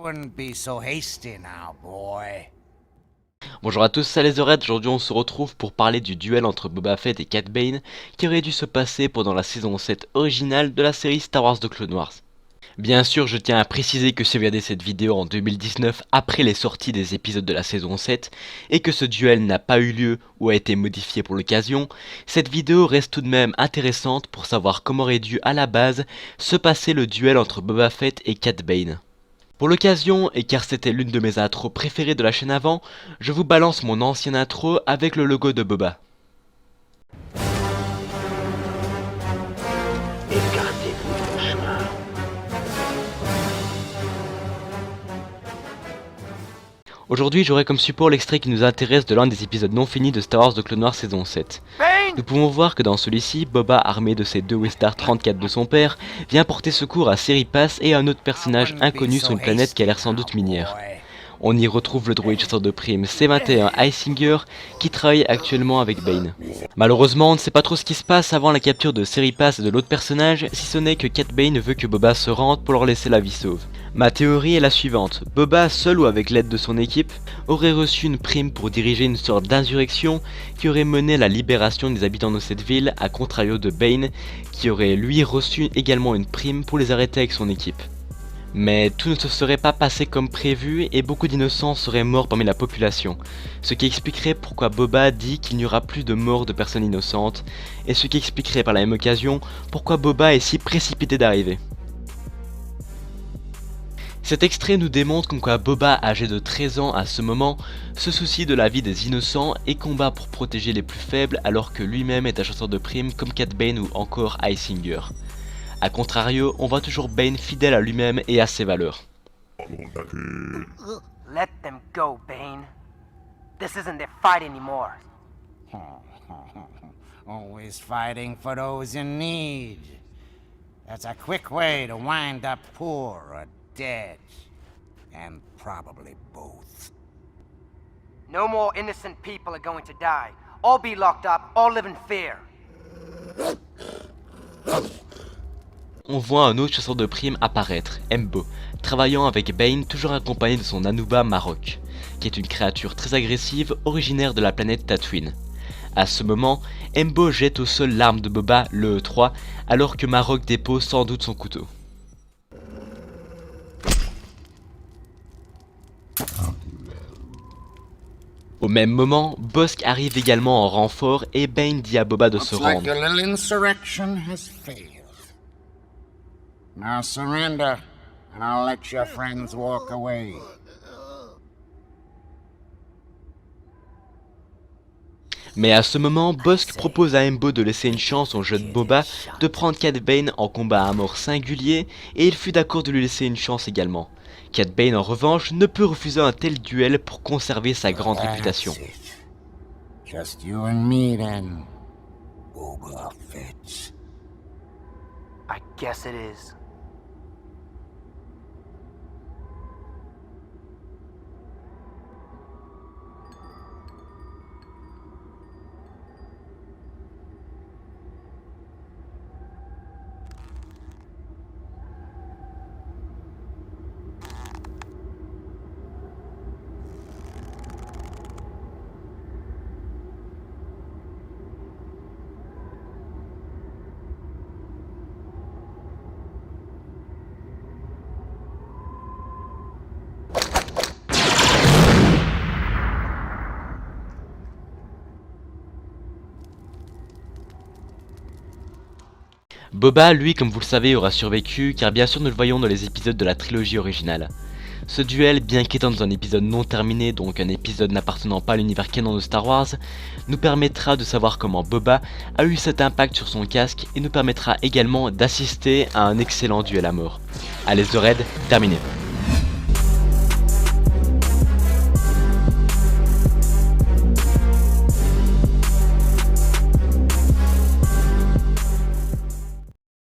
wouldn't be so hasty now, boy. Bonjour à tous, c'est les Red. Aujourd'hui on se retrouve pour parler du duel entre Boba Fett et Cad Bane qui aurait dû se passer pendant la saison 7 originale de la série Star Wars de Clone Wars. Bien sûr, je tiens à préciser que si vous regardez cette vidéo en 2019 après les sorties des épisodes de la saison 7 et que ce duel n'a pas eu lieu ou a été modifié pour l'occasion, cette vidéo reste tout de même intéressante pour savoir comment aurait dû à la base se passer le duel entre Boba Fett et Cad Bane. Pour l'occasion, et car c'était l'une de mes intros préférées de la chaîne avant, je vous balance mon ancienne intro avec le logo de Boba. Écartez-vous de mon chemin. Aujourd'hui, j'aurai comme support l'extrait qui nous intéresse de l'un des épisodes non finis de Star Wars de Clone Wars saison 7. Nous pouvons voir que dans celui-ci, Boba, armé de ses deux Westar 34 de son père, vient porter secours à Seripas et à un autre personnage inconnu sur une planète qui a l'air sans doute minière. On y retrouve le droïde chasseur de primes C21 Isinger qui travaille actuellement avec Bane. Malheureusement, on ne sait pas trop ce qui se passe avant la capture de Seripas et de l'autre personnage, si ce n'est que Cad Bane veut que Boba se rende pour leur laisser la vie sauve. Ma théorie est la suivante: Boba, seul ou avec l'aide de son équipe, aurait reçu une prime pour diriger une sorte d'insurrection qui aurait mené à la libération des habitants de cette ville, à contrario de Bane, qui aurait lui reçu également une prime pour les arrêter avec son équipe. Mais tout ne se serait pas passé comme prévu et beaucoup d'innocents seraient morts parmi la population, ce qui expliquerait pourquoi Boba dit qu'il n'y aura plus de morts de personnes innocentes, et ce qui expliquerait par la même occasion pourquoi Boba est si précipité d'arriver. Cet extrait nous démontre comme quoi Boba, âgé de 13 ans à ce moment, se soucie de la vie des innocents et combat pour protéger les plus faibles alors que lui-même est un chasseur de primes comme Cad Bane ou encore Isinger. A contrario, on voit toujours Bane fidèle à lui-même et à ses valeurs. Let them go, Bane. This isn't their fight anymore. Always fighting for those in need. That's a quick way to wind up poor or dead. And probably both. No more innocent people are going to die. All be locked up, all live in fear. On voit un autre chasseur de primes apparaître, Embo, travaillant avec Bane, toujours accompagné de son Anuba Marok, qui est une créature très agressive originaire de la planète Tatooine. A ce moment, Embo jette au sol l'arme de Boba, le E3, alors que Marok dépose sans doute son couteau. Au même moment, Bossk arrive également en renfort et Bane dit à Boba de se Looks like rendre. your little insurrection has failed. Now surrender, and I'll let your friends walk away. Mais à ce moment, Bossk propose à Embo de laisser une chance au jeune Boba de prendre Cad Bane en combat à mort singulier et il fut d'accord de lui laisser une chance également. Cad Bane en revanche ne peut refuser un tel duel pour conserver sa grande réputation. That's it. Just you and me then, Boba Fett. I guess it is. Boba, lui, comme vous le savez, aura survécu, car bien sûr nous le voyons dans les épisodes de la trilogie originale. Ce duel, bien qu'étant dans un épisode non terminé, donc un épisode n'appartenant pas à l'univers canon de Star Wars, nous permettra de savoir comment Boba a eu cet impact sur son casque et nous permettra également d'assister à un excellent duel à mort. Allez, The Raid, terminé.